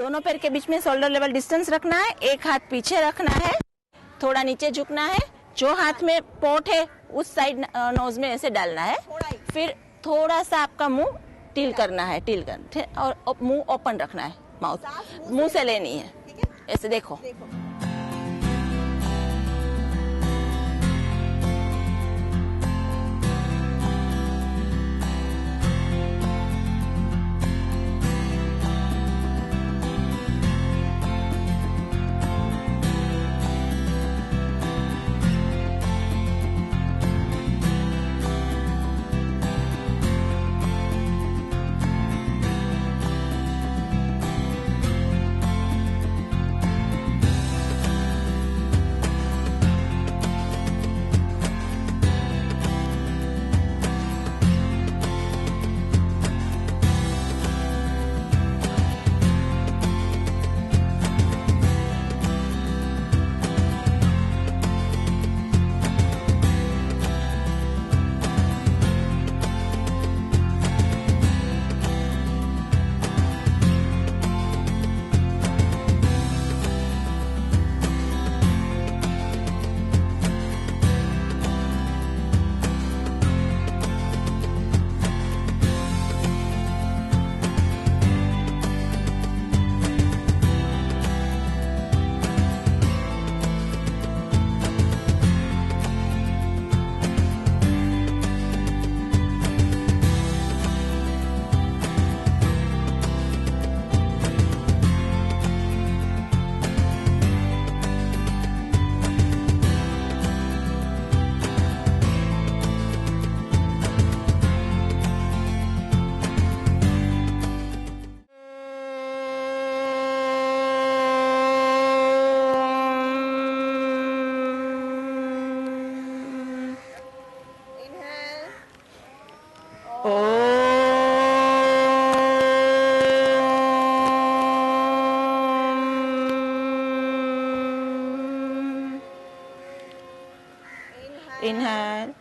दोनों पैर के बीच में शोल्डर लेवल डिस्टेंस रखना है, एक हाथ पीछे रखना है, थोड़ा नीचे झुकना है, जो हाथ में पॉट है उस साइड नोज में ऐसे डालना है, फिर थोड़ा सा आपका मुंह टिल करना है, टिल कर और मुंह ओपन रखना है, माउथ मुंह से लेनी है, ऐसे देखो। Inhale.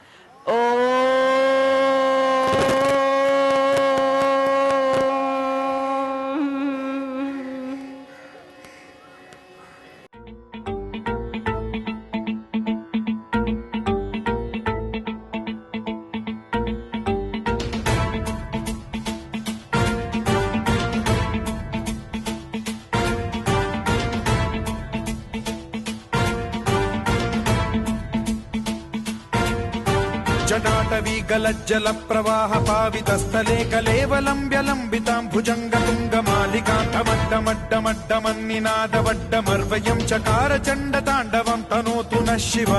जटाटवी गलज्जल प्रवाह पावितस्थले कलेवलम्ब्यलम्बितां भुजङ्गतुङ्गमालिकान्तमड्डमड्डमड्डमन्निनादवड्डमर्वयं चकार चण्डताण्डवं तनोतु नः शिव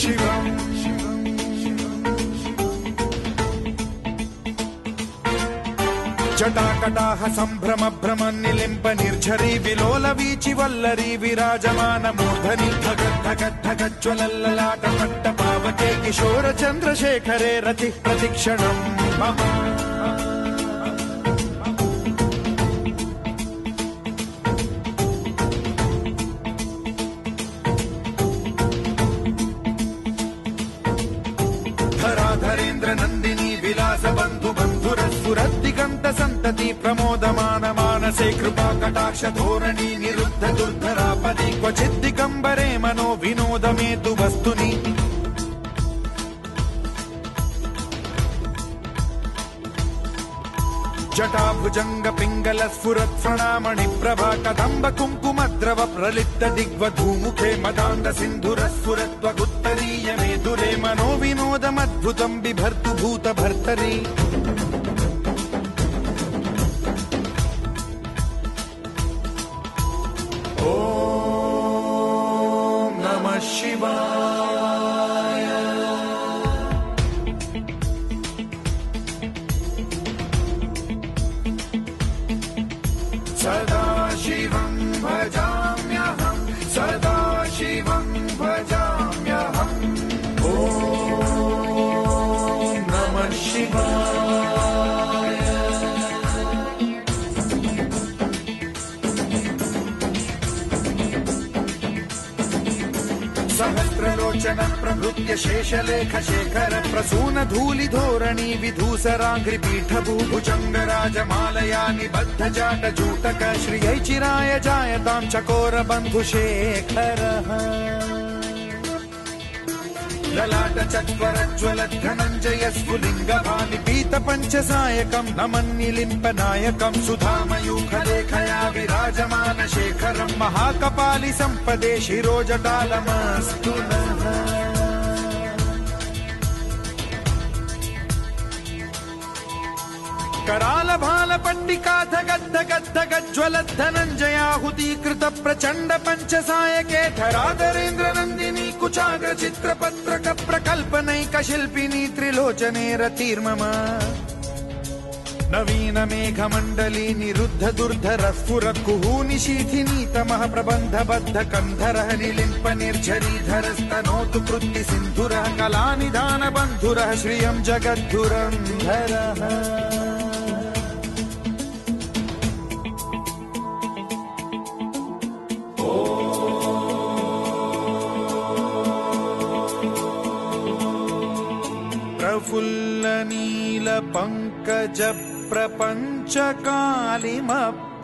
शिवम् जटाकटाह सम्भ्रम भ्रम निलिम्ब निर्झरी विलोल वीचि वल्लरी विराजमान मूर्धनि धगद्धगद्धगज्ज्वलल्ललाट पट्ट पावके किशोर चन्द्रशेखरे रति प्रतिक्षणम् मम धराधरेन्द्र नन्दिनी विलास बन्धु बन्धुरस्फुरद्दिगन्त सन्तति प्रमोदमान मानसे कृपा कटाक्ष धोरणी निरुद्ध दुर्धरापदि क्वचिद्दिगम्बरे मनो विनोदमेतु वस्तुनि जटाभुजंग पिंगल स्फुरत् प्रणामणि प्रभा कदम्ब कुङ्कुमद्रव प्रलिप्त दिग्वधूमुखे मदान्ध सिन्धुर स्फुरत्वगुत्तरीय मेधुरे मनो विनोदमद्भुतं बिभर्तु भूत भर्तरि ॐ नमः शिवाय सदा शिवं भजाम्यहं सदा शिवं भजाम्यहम् ॐ नमः शिवाय सहस्रलोक लोचन प्रभृत्य शेषलेख शेखर प्रसून धूलि धोरणी विधूसराङ्घ्रि पीठभूभुजङ्ग राजमालया निबद्ध जाट जूटक श्रियै चिराय जायतां चकोर बन्धुशेखरः ललाट चत्वरज्वल धनञ्जय स्फुलिङ्गभानि पीत पञ्चसायकम् नमन्निलिम्प नायकम् सुधामयूखलेखया विराजमान शेखरम् महाकपालि सम्पदे शिरोजटालमस्तु नः कराल भाल पट्टिकाथ गद्ध गद्ध गज्ज्वल धनञ्जयाहुतीकृत प्रचण्ड पञ्चसायके धराधरेन्द्र नन्दिनी कुचाग्र चित्रपत्रक प्रकल्पनैक शिल्पिनी त्रिलोचने रतिर्मम नवीन मेघमण्डली निरुद्ध दुर्धर स्फुर कुहूनि शीथिनी तमः प्रबन्ध बद्ध कन्धरः निलिम्प निर्झरीधरस्तनोतु कृत्ति सिन्धुरः कलानिधान बन्धुरः श्रियं जगद्धुरन्धरः प्रफुल्ल नील पंकज प्रपंच कालिम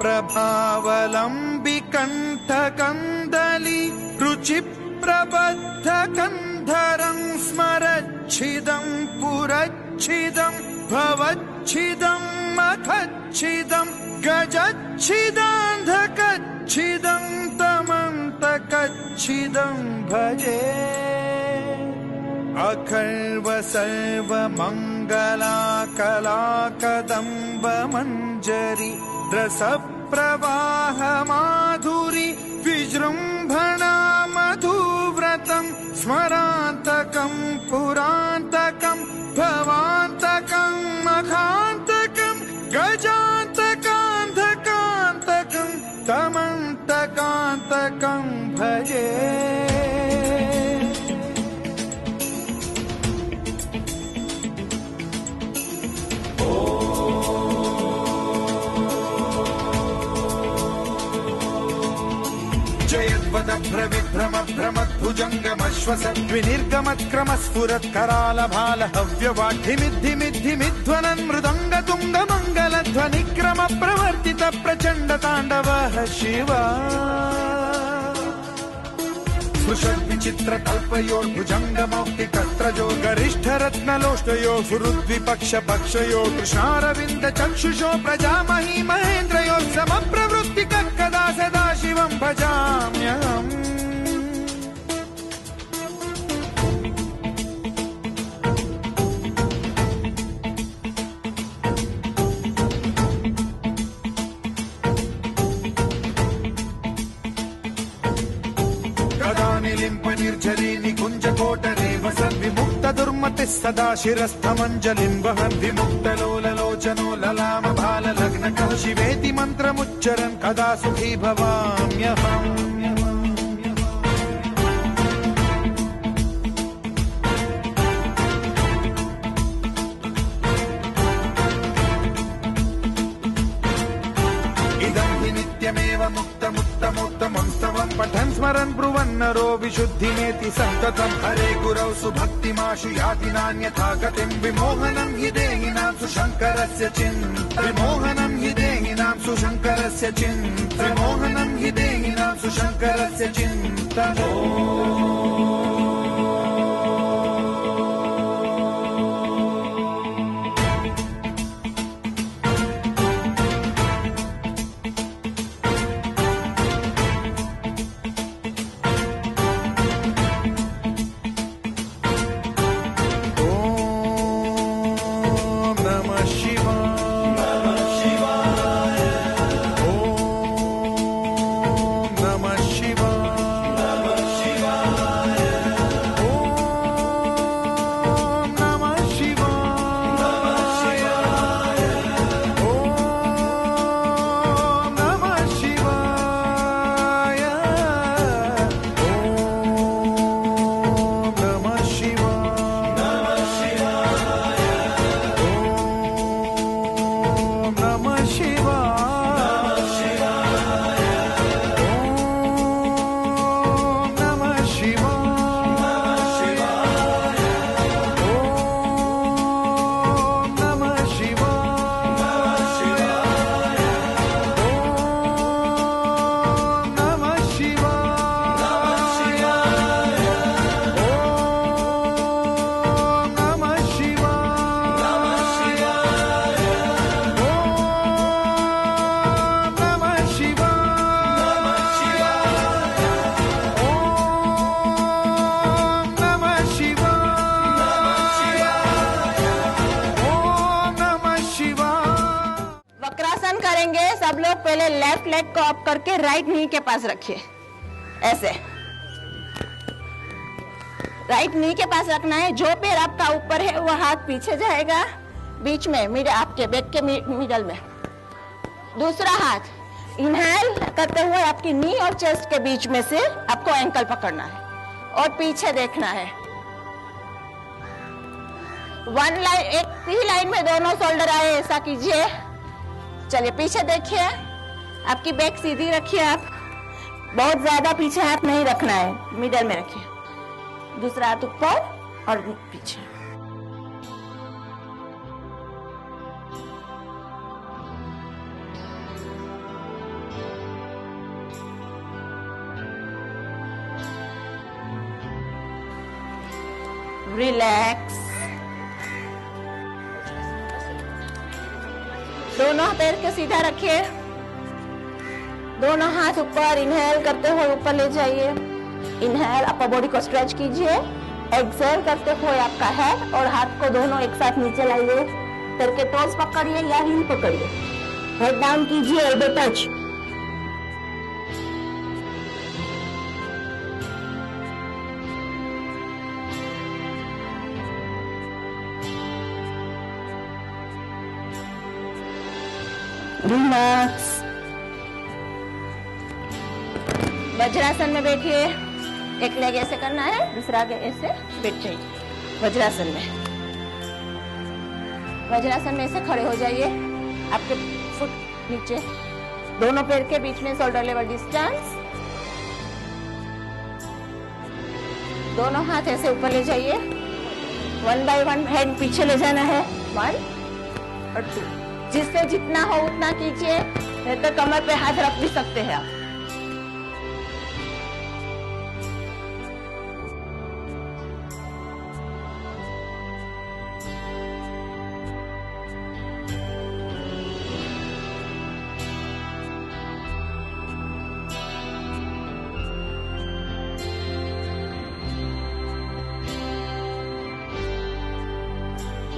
प्रभावलंबि कंठ कंदली रुचि प्रबद्ध कंधरं स्मरच्छिदं पुरच्छिदं भवच्छिदं मखच्छिदं गजच्छिदान्धकच्छिदं तमन्तकच्छिदं भजे अखर्व सर्व मंगला कला कदम्ब मंजरी रस प्रवाह माधुरी विजृंभणा मधुव्रतं स्मरान्तकं पुरान्तकं भवान्तकं मखान्तकं गजान्तकान्धकान्तकं तमन्तकान्तकं भजे भ्रम भ्रमद्भुजङ्गमश्वसद्विनिर्गमत्क्रम स्फुरत् कराल भाल हव्यवाढ्धिमिद्धिमिद्धिमिध्वनन् मृदङ्ग तुङ्ग मङ्गल ध्वनिक्रम प्रवर्तित प्रचण्ड ताण्डवः शिवा स्पृशद्विचित्र कल्पयोर्भुजङ्गमौक्तिकत्रजो गरिष्ठ रत्नलोष्टयो सुहृद्विपक्ष पक्षयो कृष्णारविन्द चक्षुषो प्रजामही महेन्द्रयो समप्रवृत्तिकः कदा सदा शिवं भजाम्यहम् निलिम्प निर्झरी निकुञ्ज कोटरे वसन् विमुक्त दुर्मतिः सदा शिरस्थमञ्जलिं वहन् विमुक्त लोललोचनो ललाम भाल लग्नकः शिवेति मन्त्रमुच्चरन् कदा सुखी भवाम्यहम् मुक्तमुत्तमोत्तमं पठन् स्मरन् ब्रुवन्नरो विशुद्धिमेति सन्ततं हरे गुरौ सुभक्तिमाशु याति नान्यथा गतिं विमोहनं हि देहिनां सुशङ्करस्य चिन्ता विमोहनं हि देहिनां सुशङ्करस्य चिन्ता विमोहनं हि देहिनां सुशङ्करस्य चिन्ता करेंगे सब लोग पहले लेफ्ट लेग को अप करके राइट नी के पास रखिए, ऐसे राइट नी के पास रखना है। जो पैर आपका ऊपर है वो हाथ पीछे जाएगा, बीच में मिडल आपके बैक के मिडल में। दूसरा हाथ इनहेल करते हुए आपकी नी और चेस्ट के बीच में से आपको एंकल पकड़ना है और पीछे देखना है। वन लाइन, एक ही लाइन में दोनों शोल्डर आए, ऐसा कीजिए। चलिए पीछे देखिए, आपकी बैक सीधी रखिए, आप बहुत ज्यादा पीछे हाथ नहीं रखना है, मिडल में रखिए। दूसरा हाथ ऊपर और पीछे। रिलैक्स। दोनों पैर को सीधा रखिए, दोनों हाथ ऊपर, इनहेल करते हुए ऊपर ले जाइए। इनहेल, अपर बॉडी को स्ट्रेच कीजिए। एक्सहेल करते हुए आपका हेड और हाथ को दोनों एक साथ नीचे लाइए। पैर के टोस पकड़िए या हील पकड़िए। हेड डाउन कीजिए, एल्बो टच। रिलैक्स। वज्रासन में बैठिए, एक लेग ऐसे करना है, दूसरा आगे ऐसे बैठ जाइए वज्रासन में। वज्रासन में ऐसे खड़े हो जाइए, आपके फुट नीचे, दोनों पैर के बीच में शोल्डर लेवल डिस्टेंस। दोनों हाथ ऐसे ऊपर ले जाइए, 1 बाय 1 हेड पीछे ले जाना है, 1 और 2। जिससे जितना हो उतना कीजिए, नहीं तो कमर पे हाथ रख भी सकते हैं आप।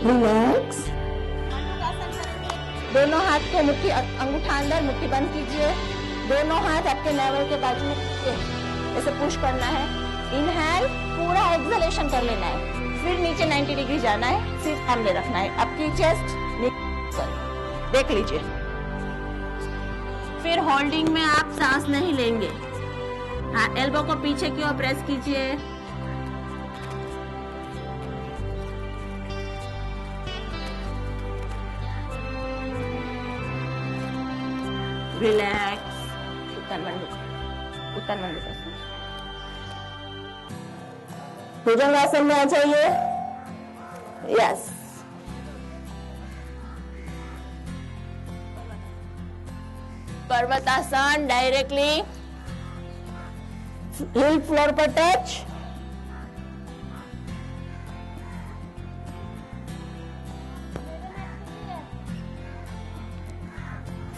रिलैक्स। दोनों हाथ को मुट्ठी, अंगूठा अंदर, मुट्ठी बंद कीजिए। दोनों हाथ आपके नेवल के बाजू में ऐसे पुश करना है। इनहेल, पूरा एक्सहेलेशन कर लेना है, फिर नीचे 90 डिग्री जाना है, सिर सामने रखना है, आपकी चेस्ट देख लीजिए। फिर होल्डिंग में आप सांस नहीं लेंगे। हाँ, एल्बो को पीछे की ओर प्रेस कीजिए। रिलैक्स। उत्तन भुजंगासन में आ जाइए। यस। पर्वतासन, डायरेक्टली हिल फ्लोर पर टच।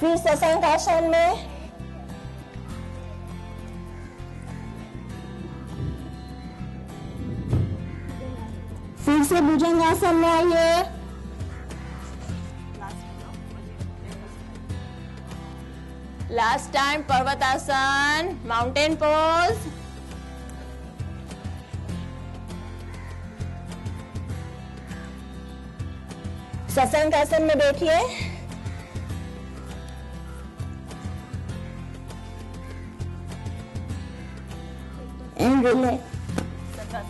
फिर शशांकासन में फिर से भुजंगासन में आइए। लास्ट टाइम पर्वतासन, माउंटेन पोज। शशांकासन में बैठिए।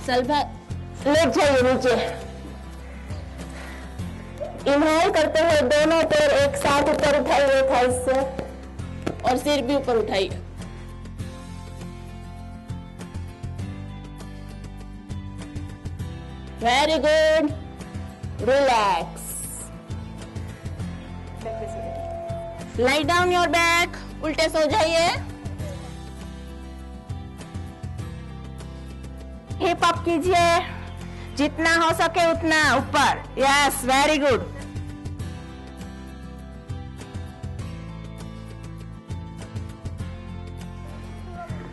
सल्फा लेट जाइए नीचे। इनहेल करते हुए दोनों पैर एक साथ ऊपर उठाइए थाइस से, और सिर भी ऊपर उठाइए। Very good. Relax. Lie down your back, उल्टे सो जाइए। हिप अप कीजिए, जितना हो सके उतना ऊपर। Yes, very good.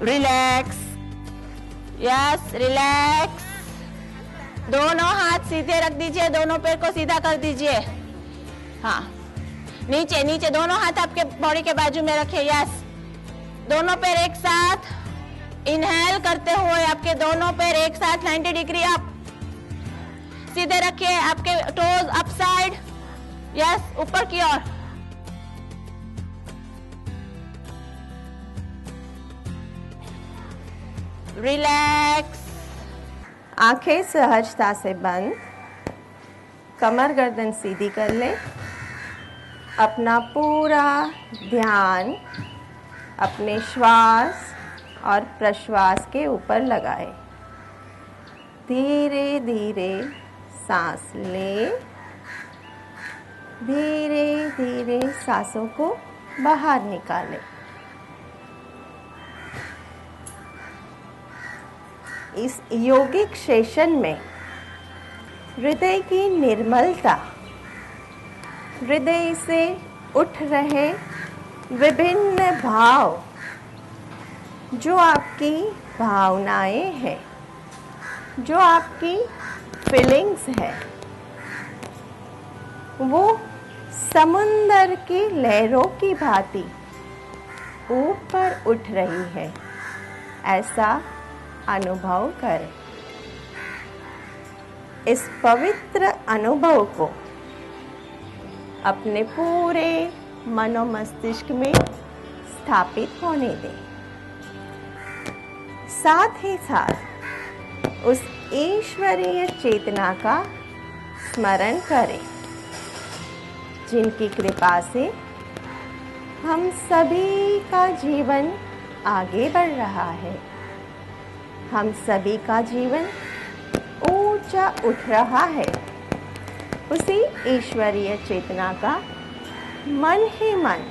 Relax. Yes, relax. दोनों हाथ सीधे रख दीजिए, दोनों पैर को सीधा कर दीजिए। हाँ, नीचे नीचे, दोनों हाथ आपके बॉडी के बाजू में रखिए। यस, दोनों पैर एक साथ, इनहेल करते हुए आपके दोनों पैर एक साथ 90 डिग्री अप, सीधे रखिए, आपके टोज अप साइड, यस, ऊपर की ओर। रिलैक्स, आंखें सहजता से बंद, कमर गर्दन सीधी कर ले। अपना पूरा ध्यान अपने श्वास और प्रश्वास के ऊपर लगाए। धीरे धीरे सांस ले, धीरे धीरे सांसों को बाहर निकाले। इस योगिक सेशन में हृदय की निर्मलता, हृदय से उठ रहे विभिन्न भाव, जो आपकी भावनाएं हैं, जो आपकी फीलिंग्स है, वो समुंदर की लहरों की भांति ऊपर उठ रही है, ऐसा अनुभव करें। इस पवित्र अनुभव को अपने पूरे मनोमस्तिष्क में स्थापित होने दें। साथ ही साथ उस ईश्वरीय चेतना का स्मरण करें, जिनकी कृपा से हम सभी का जीवन आगे बढ़ रहा है, हम सभी का जीवन ऊंचा उठ रहा है। उसी ईश्वरीय चेतना का मन ही मन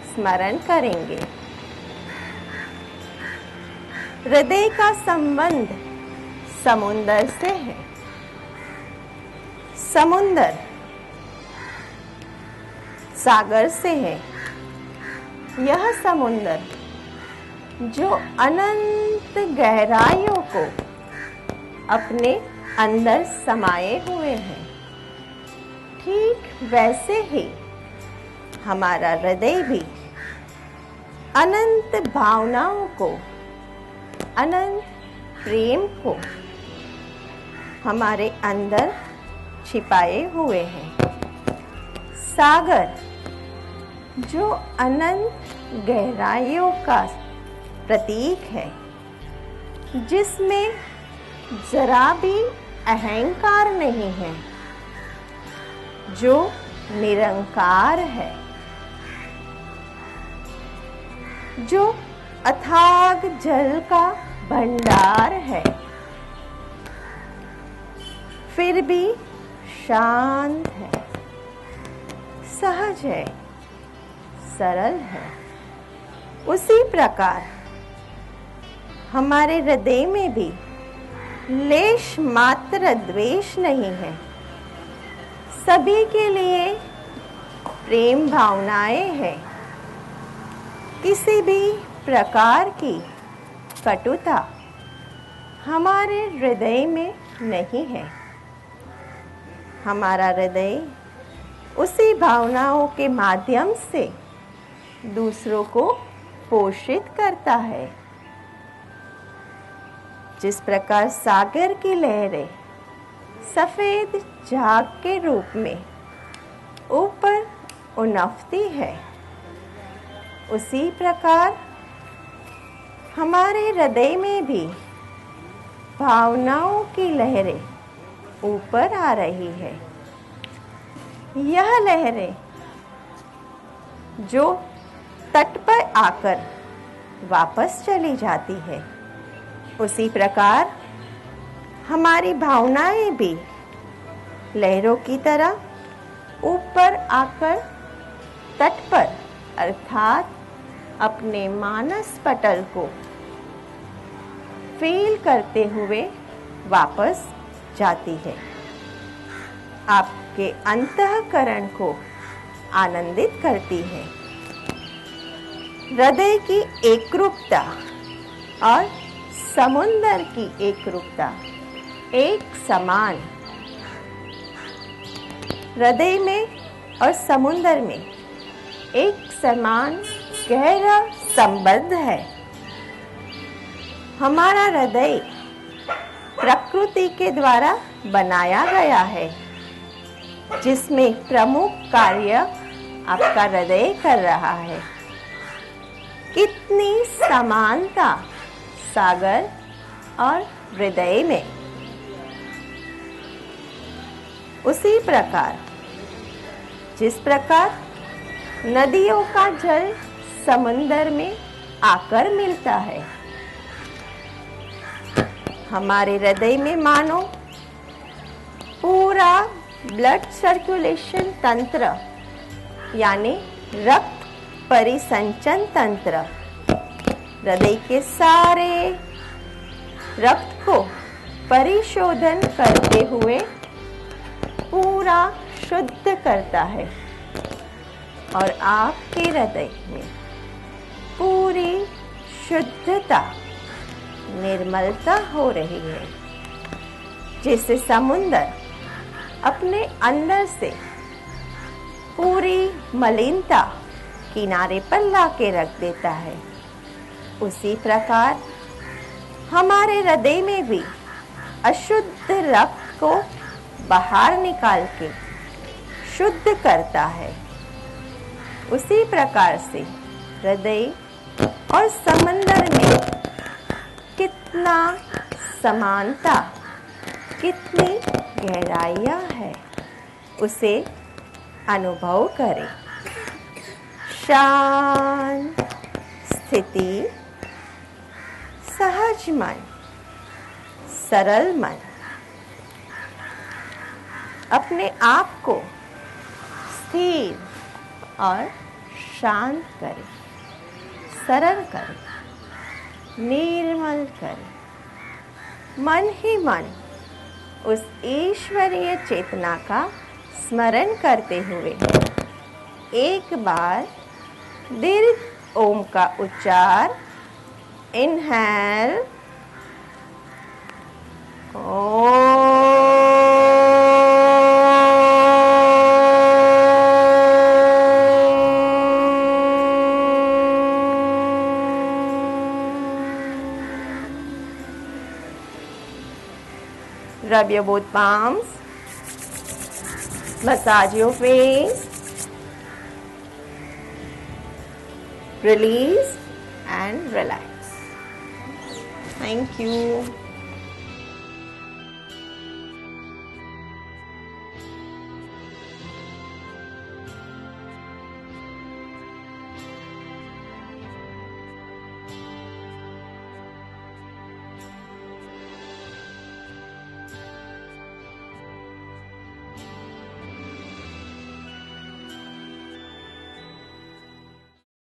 स्मरण करेंगे। हृदय का संबंध समुंदर से है। समुंदर सागर से है। यह समुंदर जो अनंत गहराइयों को अपने अंदर समाये हुए हैं, ठीक वैसे ही हमारा हृदय भी अनंत भावनाओं को, अनंत प्रेम को हमारे अंदर छिपाए हुए हैं। सागर जो अनंत गहराइयों का प्रतीक है, जिसमें जरा भी अहंकार नहीं है, जो निरंकार है, जो अथाग जल का भंडार है, फिर भी शांत है, सहज है, सरल है। उसी प्रकार हमारे हृदय में भी लेश मात्र द्वेष नहीं है। सभी के लिए प्रेम भावनाएं हैं। किसी भी प्रकार की कटुता हमारे हृदय में नहीं है। हमारा हृदय उसी भावनाओं के माध्यम से दूसरों को पोषित करता है। जिस प्रकार सागर की लहरें सफेद झाग के रूप में ऊपर उन्नफती है, उसी प्रकार हमारे हृदय में भी भावनाओं की लहरें ऊपर आ रही है। यह लहरें जो तट पर आकर वापस चली जाती है, उसी प्रकार हमारी भावनाएं भी लहरों की तरह ऊपर आकर तट पर अर्थात अपने मानस पटल को फील करते हुए वापस जाती है। आपके अंतःकरण को आनंदित करती है। हृदय की एकरूपता और समुंदर की एकरूपता एक समान। हृदय में और समुंदर में एक समान गहरा संबंध है। हमारा हृदय प्रकृति के द्वारा बनाया गया है, जिसमें प्रमुख कार्य आपका हृदय कर रहा है। कितनी समानता सागर और हृदय में। उसी प्रकार जिस प्रकार नदियों का जल समुद्र में आकर मिलता है, हमारे हृदय में मानो पूरा ब्लड सर्कुलेशन तंत्र यानी रक्त परिसंचन तंत्र हृदय के सारे रक्त को परिशोधन करते हुए पूरा शुद्ध करता है और आपके हृदय में पूरी शुद्धता निर्मलता हो रही है, जिसे समुद्र अपने अंदर से पूरी मलिनता किनारे पर लाके रख देता है। उसी प्रकार हमारे हृदय में भी अशुद्ध रक्त को बाहर निकाल के शुद्ध करता है। उसी प्रकार से हृदय और समंदर में कितना समानता, कितनी गहराइयाँ है, उसे अनुभव करें। शांत स्थिति, सहज मन, सरल मन। अपने आप को स्थिर और शांत करें, सरल करें, निर्मल करें। मन ही मन उस ईश्वरीय चेतना का स्मरण करते हुए एक बार दीर्घ ओम का उच्चार, inhale, rub your both palms, massage your face, release and relax. Thank you.